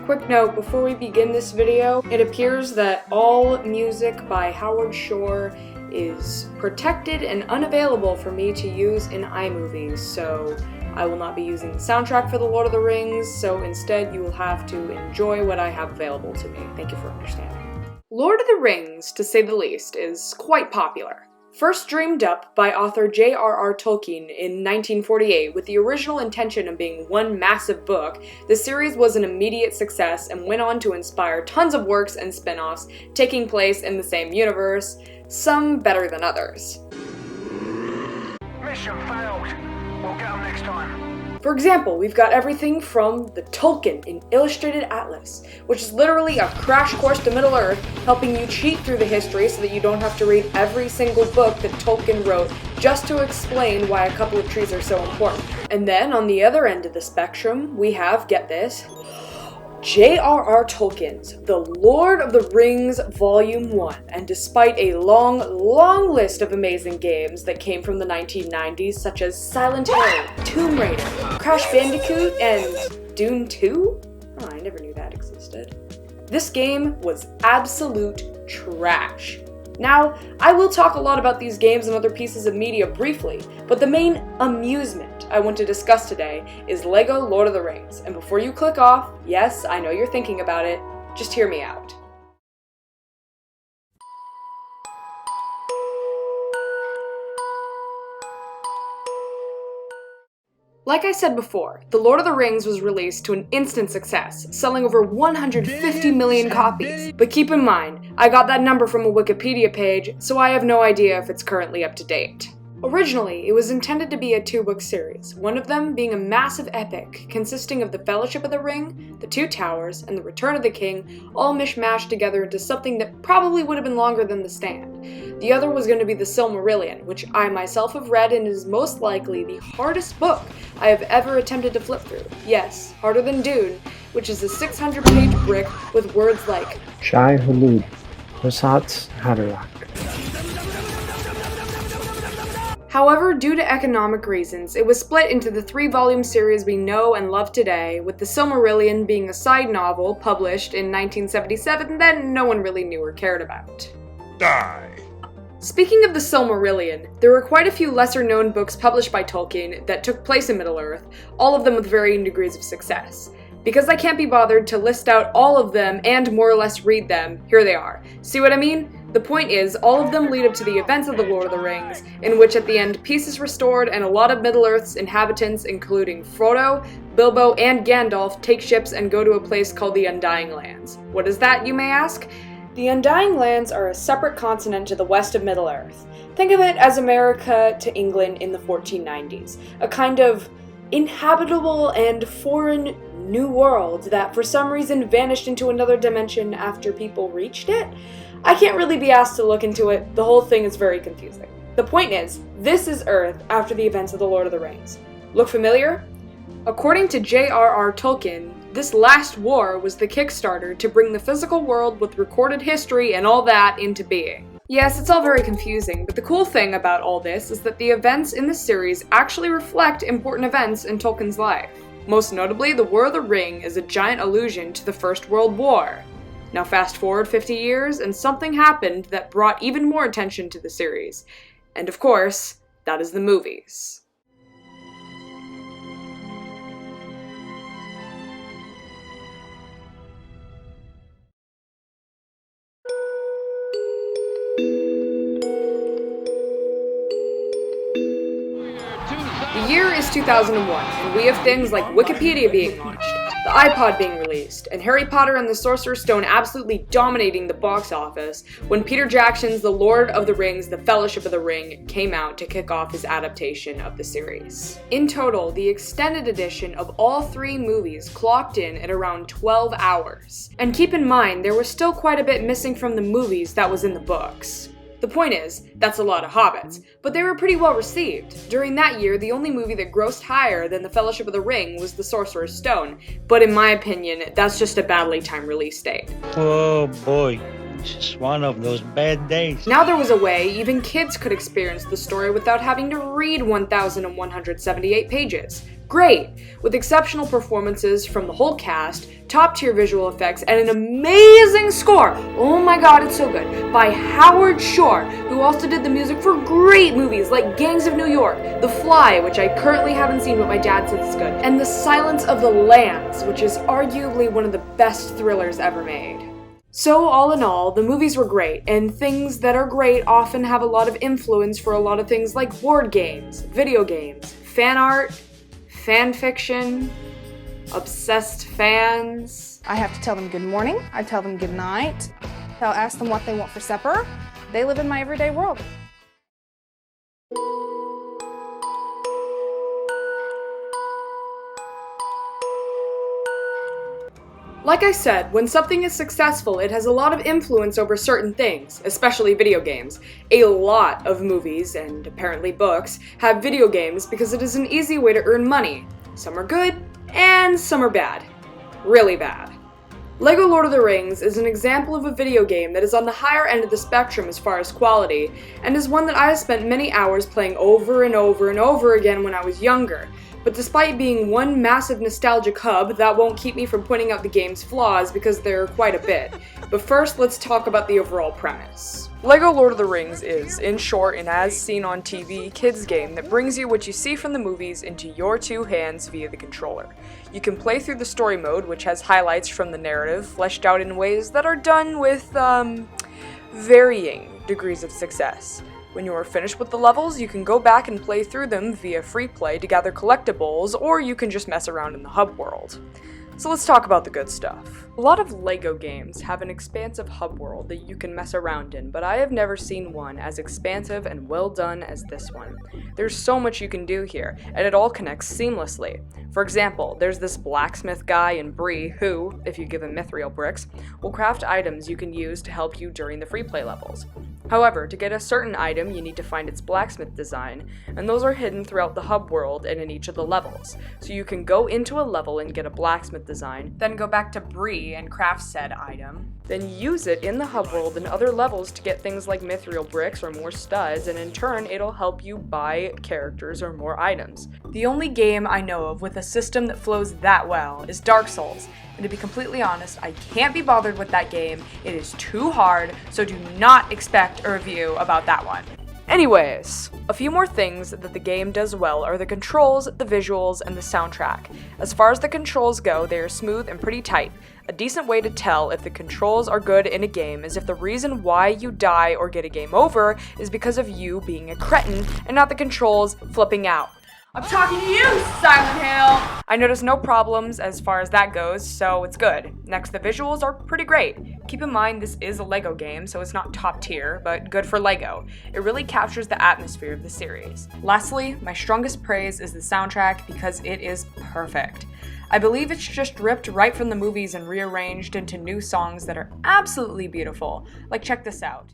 Quick note, before we begin this video, it appears that all music by Howard Shore is protected and unavailable for me to use in iMovies, so I will not be using the soundtrack for The Lord of the Rings, so instead you will have to enjoy what I have available to me. Thank you for understanding. Lord of the Rings, to say the least, is quite popular. First dreamed up by author J.R.R. Tolkien in 1948 with the original intention of being one massive book, the series was an immediate success and went on to inspire tons of works and spin-offs taking place in the same universe, some better than others. Mission failed. We'll get them next time. For example, we've got everything from the Tolkien in Illustrated Atlas, which is literally a crash course to Middle-earth, helping you cheat through the history so that you don't have to read every single book that Tolkien wrote just to explain why a couple of trees are so important. And then on the other end of the spectrum, we have, get this, J.R.R. Tolkien's The Lord of the Rings Volume 1, and despite a long list of amazing games that came from the 1990s, such as Silent Hill, Tomb Raider, Crash Bandicoot, and Dune 2? Oh, I never knew that existed. This game was absolute trash. Now, I will talk a lot about these games and other pieces of media briefly, but the main amusement I want to discuss today is LEGO Lord of the Rings. And before you click off, yes, I know you're thinking about it, just hear me out. Like I said before, The Lord of the Rings was released to an instant success, selling over 150 million copies. But keep in mind, I got that number from a Wikipedia page, so I have no idea if it's currently up to date. Originally, it was intended to be a 2-book series, one of them being a massive epic consisting of the Fellowship of the Ring, the Two Towers, and the Return of the King, all mishmashed together into something that probably would have been longer than The Stand. The other was going to be the Silmarillion, which I myself have read and is most likely the hardest book I have ever attempted to flip through. Yes, harder than Dune, which is a 600-page brick with words like Shai Hulud, Rasat Haderach. However, due to economic reasons, it was split into the 3-volume series we know and love today, with the Silmarillion being a side novel published in 1977 that no one really knew or cared about. Die. Speaking of the Silmarillion, there were quite a few lesser-known books published by Tolkien that took place in Middle-earth, all of them with varying degrees of success. Because I can't be bothered to list out all of them and more or less read them, here they are. See what I mean? The point is, all of them lead up to the events of The Lord of the Rings, in which at the end peace is restored and a lot of Middle-earth's inhabitants, including Frodo, Bilbo, and Gandalf, take ships and go to a place called the Undying Lands. What is that, you may ask? The Undying Lands are a separate continent to the west of Middle-earth. Think of it as America to England in the 1490s, a kind of inhabitable and foreign new world that for some reason vanished into another dimension after people reached it? I can't really be asked to look into it, the whole thing is very confusing. The point is, this is Earth after the events of The Lord of the Rings. Look familiar? According to J.R.R. Tolkien, this last war was the Kickstarter to bring the physical world with recorded history and all that into being. Yes, it's all very confusing, but the cool thing about all this is that the events in the series actually reflect important events in Tolkien's life. Most notably, the War of the Ring is a giant allusion to the First World War. Now fast forward 50 years, and something happened that brought even more attention to the series. And of course, that is the movies. The year is 2001, and we have things like Wikipedia being launched, the iPod being released, and Harry Potter and the Sorcerer's Stone absolutely dominating the box office when Peter Jackson's The Lord of the Rings, The Fellowship of the Ring came out to kick off his adaptation of the series. In total, the extended edition of all 3 movies clocked in at around 12 hours. And keep in mind, there was still quite a bit missing from the movies that was in the books. The point is, that's a lot of hobbits, but they were pretty well received. During that year, the only movie that grossed higher than The Fellowship of the Ring was The Sorcerer's Stone, but in my opinion, that's just a badly timed release date. Oh boy, it's just one of those bad days. Now there was a way even kids could experience the story without having to read 1,178 pages. great, with exceptional performances from the whole cast, top-tier visual effects, and an amazing score, oh my god, it's so good, by Howard Shore, who also did the music for great movies like Gangs of New York, The Fly, which I currently haven't seen but my dad says is good, and The Silence of the Lambs, which is arguably one of the best thrillers ever made. So all in all, the movies were great, and things that are great often have a lot of influence for a lot of things like board games, video games, fan art, fan fiction, obsessed fans. I have to tell them good morning, I tell them good night, I'll ask them what they want for supper. They live in my everyday world. Like I said, when something is successful, it has a lot of influence over certain things, especially video games. A lot of movies, and apparently books, have video games because it is an easy way to earn money. Some are good, and some are bad. Really bad. LEGO Lord of the Rings is an example of a video game that is on the higher end of the spectrum as far as quality, and is one that I have spent many hours playing over and over and over again when I was younger. But despite being one massive nostalgic hub, that won't keep me from pointing out the game's flaws because there are quite a bit. But first, let's talk about the overall premise. LEGO Lord of the Rings is, in short, an as-seen-on-TV kids game that brings you what you see from the movies into your two hands via the controller. You can play through the story mode, which has highlights from the narrative, fleshed out in ways that are done with, varying degrees of success. When you are finished with the levels, you can go back and play through them via free play to gather collectibles, or you can just mess around in the hub world. So let's talk about the good stuff. A lot of LEGO games have an expansive hub world that you can mess around in, but I have never seen one as expansive and well done as this one. There's so much you can do here, and it all connects seamlessly. For example, there's this blacksmith guy in Bree who, if you give him mithril bricks, will craft items you can use to help you during the free play levels. However, to get a certain item, you need to find its blacksmith design, and those are hidden throughout the hub world and in each of the levels. So you can go into a level and get a blacksmith design, then go back to Bree and craft said item, then use it in the hub world and other levels to get things like mithril bricks or more studs, and in turn it'll help you buy characters or more items. The only game I know of with a system that flows that well is Dark Souls, and to be completely honest, I can't be bothered with that game. It is too hard, so do not expect a review about that one. Anyways, a few more things that the game does well are the controls, the visuals, and the soundtrack. As far as the controls go, they are smooth and pretty tight. A decent way to tell if the controls are good in a game is if the reason why you die or get a game over is because of you being a cretin and not the controls flipping out. I'm talking to you, Silent Hill! I noticed no problems as far as that goes, so it's good. Next, the visuals are pretty great. Keep in mind this is a LEGO game, so it's not top tier, but good for LEGO. It really captures the atmosphere of the series. Lastly, my strongest praise is the soundtrack because it is perfect. I believe it's just ripped right from the movies and rearranged into new songs that are absolutely beautiful. Like, check this out.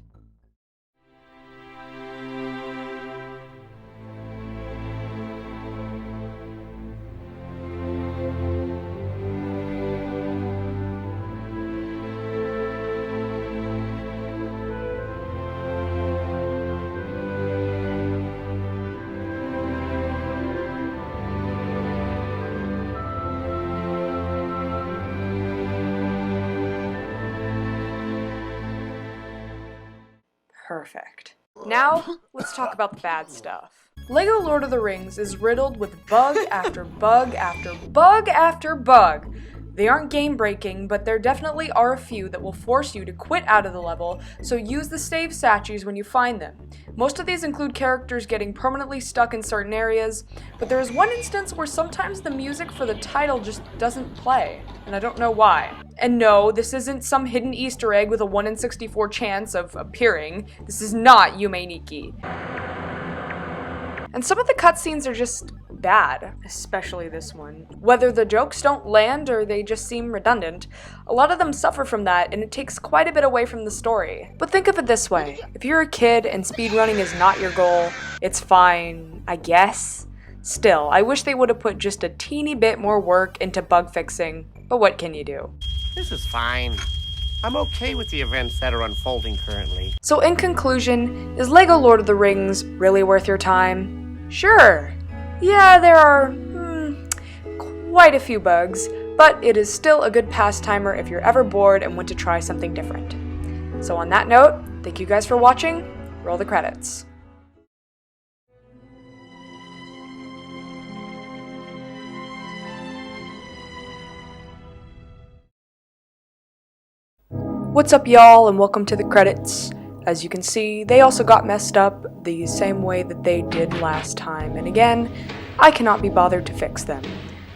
Perfect. Now, let's talk about the bad stuff. LEGO Lord of the Rings is riddled with bug after bug after bug after bug. They aren't game-breaking, but there definitely are a few that will force you to quit out of the level, so use the save statues when you find them. Most of these include characters getting permanently stuck in certain areas, but there is one instance where sometimes the music for the title just doesn't play, and I don't know why. And no, this isn't some hidden Easter egg with a 1 in 64 chance of appearing. This is not Yume Nikki. And some of the cutscenes are just bad, especially this one. Whether the jokes don't land or they just seem redundant, a lot of them suffer from that, and it takes quite a bit away from the story. But think of it this way, if you're a kid and speedrunning is not your goal, it's fine, I guess. Still, I wish they would have put just a teeny bit more work into bug fixing, but what can you do? This is fine. I'm okay with the events that are unfolding currently. So in conclusion, is LEGO Lord of the Rings really worth your time? Sure. Yeah, there are quite a few bugs, but it is still a good pastimer if you're ever bored and want to try something different. So on that note, thank you guys for watching. Roll the credits. What's up, y'all, and welcome to the credits. As you can see, they also got messed up the same way that they did last time, and again, I cannot be bothered to fix them.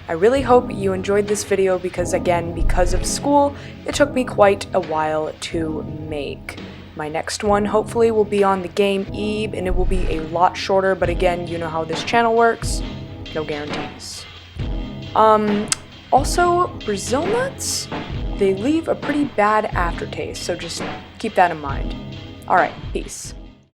I really hope you enjoyed this video because, again, because of school, it took me quite a while to make. My next one hopefully will be on the game Eve, and it will be a lot shorter, but again, you know how this channel works. No guarantees. Also, Brazil nuts? They leave a pretty bad aftertaste, so just keep that in mind. Alright, peace.